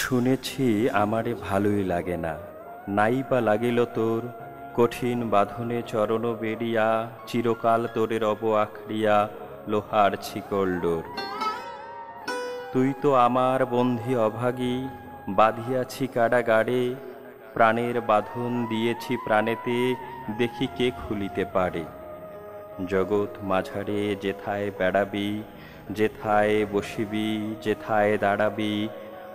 শুনেছি আমারে ভালোই লাগে না, নাই বা লাগিল তোর। কঠিন বাঁধনে চরণ বেড়িয়া, চিরকাল তোরে রব আঁকড়িয়া, লোহার শিকল ডোর। তুই তো আমার বন্ধি অভাগী, বাঁধিয়াছি কারাগারে। প্রাণের বাঁধন দিয়েছি প্রাণেতে, দেখি কে খুলিতে পারে। জগৎ মাঝারে যেথায় বেড়াবি, যেথায় বসিবি, যেথায় দাঁড়াবি,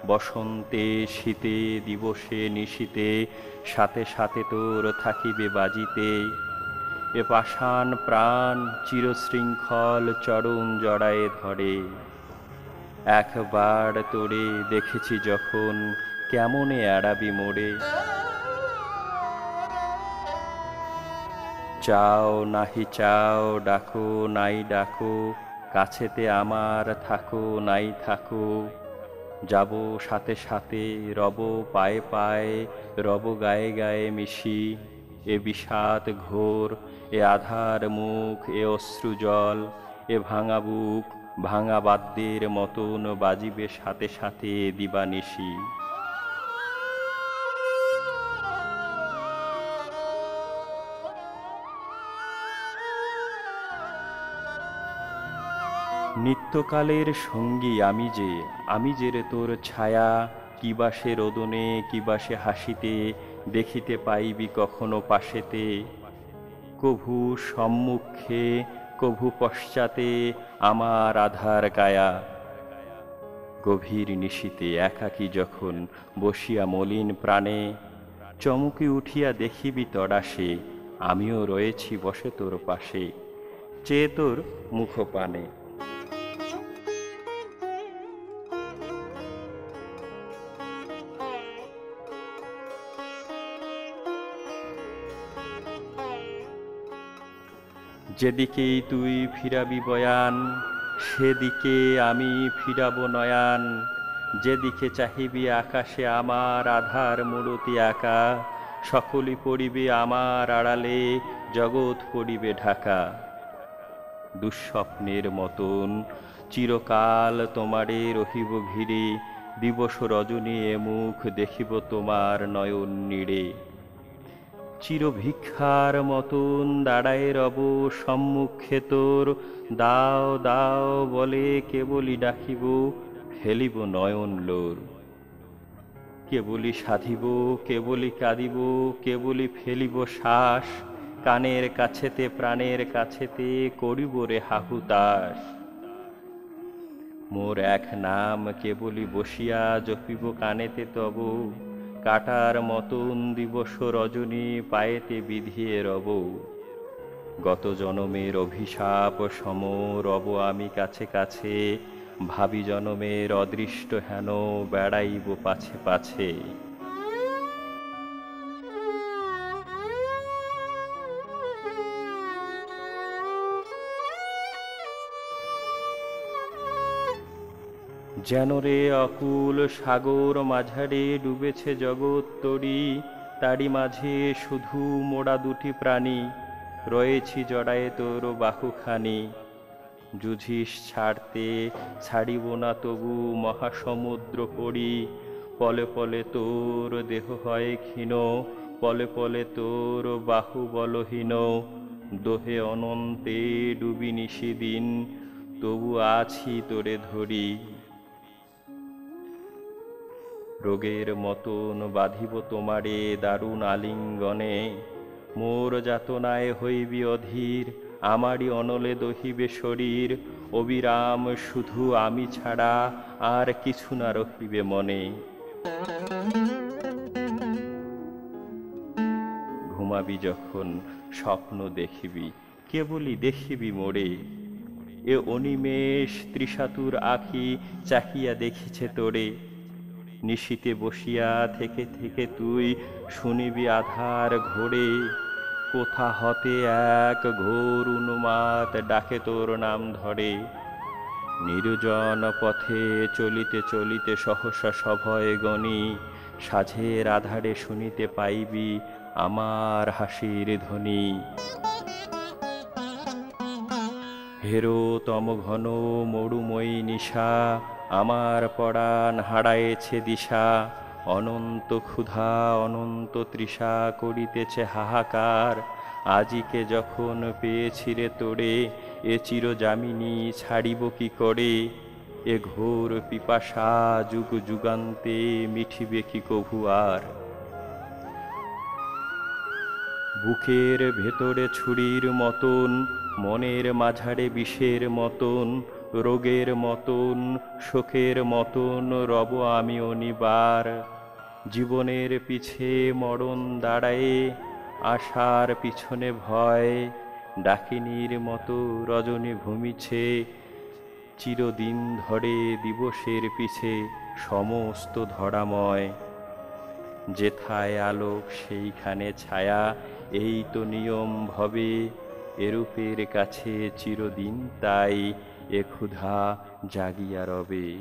বসন্তে শীতে দিবসে নিশীতে, সাথে সাথে তোর থাকিবে বাজিতে। এ পাষাণ প্রাণ চিরশৃঙ্খল চরণ জড়ায়ে ধরে। একবার তোরে দেখেছি যখন, কেমনে এড়াবি মোরে। চাও নাহি চাও, ডাকো নাই ডাকো, কাছেতে আমার থাকো নাই থাকো। যাব সাথে সাথে, রব পায়ে পায়ে, রব গায়ে গায়ে মিশি। এ বিষাদ ঘোর, এ আধার মুখ, এ অশ্রু জল, এ ভাঙা বুক, ভাঙা বাদ্যের মতন বাজিবে সাথে সাথে দিবানিশি। নিত্যকালের সঙ্গী আমি যে রে তোর ছায়া। কিবা সে রোদনে, কিবা সে হাসিতে, দেখিতে পাইবি কখনো পাশেতে। কভু সম্মুখে, কভু পশ্চাতে, আমার আধার কায়া। গভীর নিশীতে একাকী যখন বসিয়া মলিন প্রাণে, চমকি উঠিয়া দেখিবি তরাসে, আমিও রয়েছি বসে তোর পাশে, চেয়ে তোর মুখপানে। যেদিকেই তুই ফিরাবি বয়ান, সেদিকে আমি ফিরাব নয়ান। যেদিকে চাহিবি আকাশে আমার আধার মূরতি আঁকা, সকলই পড়িবে আমার আড়ালে, জগৎ পড়িবে ঢাকা। দুঃস্বপ্নের মতন চিরকাল তোমারে রহিব ঘিরে, দিবস রজনী এ মুখ দেখিব তোমার নয়ন নীড়ে। চিরভিক্ষার মতন দাঁড়ায়ে রব সম্মুখে তোর, দাও দাও বলে কেবলই ডাকিব, ফেলিব নয়ন লোর। কেবলই সাধিব, কেবলই কাঁদিব, কেবলই ফেলিব শ্বাস, কানের কাছেতে প্রাণের কাছেতে করিব রে হাহুতাস। মোর এক নাম কেবলই বসিয়া জপিব কানেতে তব, কাটার মতন দিবস রজনী পায়েতে বিধিয়ে রব। গত জনমের অভিশাপ সম রব আমি কাছে কাছে, ভাবি জনমের অদৃষ্ট হেন বেড়াইব পাছে পাছে। যেন রে অকুল সাগর মাঝারে ডুবেছে জগৎ তরি, তারি মাঝে শুধু মোড়া দুটি প্রাণী, রয়েছি জড়ায়ে তোর বাহুখানি। যুঝিস ছাড়তে, ছাড়িব না তবু মহাসমুদ্র পড়ি, পলে পলে তোর দেহ হয় ক্ষীণ, পলে পলে তোর বাহু বলহীন। দোহে অনন্তে ডুবি নিশিদিন, তবু আছি তোরে ধরি। রোগের মতন বাঁধিব তোমারে দারুণ আলিঙ্গনে, মোর যাতনায় হইবি অধীর, আমারই অনলে দহিবে শরীর। অবিরাম শুধু আমি ছাড়া আর কিছু না রহিবে মনে। ঘুমাবি যখন স্বপ্ন দেখিবি, কেবলই দেখিবি মোরে। এ অনিমেষ তৃষাতুর আঁখি চাহিয়া দেখিছে তোরে। নিশীতে বসিয়া থেকে থেকে তুই শুনিবি আধার ঘোরে, কোথা হতে এক ঘোর উন্মাদ ডাকে তোর নাম ধরে। নির্জন পথে চলিতে চলিতে সহসা সভয়ে গণি, সাঝের আধারে শুনিতে পাইবি আমার হাসির ধ্বনি। হেরো তম ঘন মরুময়ী নিশা, আমার পরাণ হারায়েছে দিশা, অনন্ত ক্ষুধা অনন্ত তৃষা করিতেছে হাহাকার। আজিকে যখন পেয়েছি রে তোরে, এ চিরজামিনী ছাড়িব কি করে? এ ঘোর পিপাসা যুগ যুগান্তে মিঠিবে কি কভু আর? বুকের ভেতরে ছুরির মতন, মনের মাঝারে বিষের মতন, রোগের মতন শোকের মতন রব আমি অনিবার। জীবনের পিছে মরণ দাঁড়ায়ে, আশার পিছনে ভয়, ডাকিনীর মতো রজনী ঘুমিছে, চিরদিন ধরে দিবসের পিছে সমস্ত ধরাময়। যেথায় আলোক সেইখানে ছায়া, এই তো নিয়ম ভবে, এরূপের কাছে চিরদিন তাই এ ক্ষুধা জাগিয়া রবে।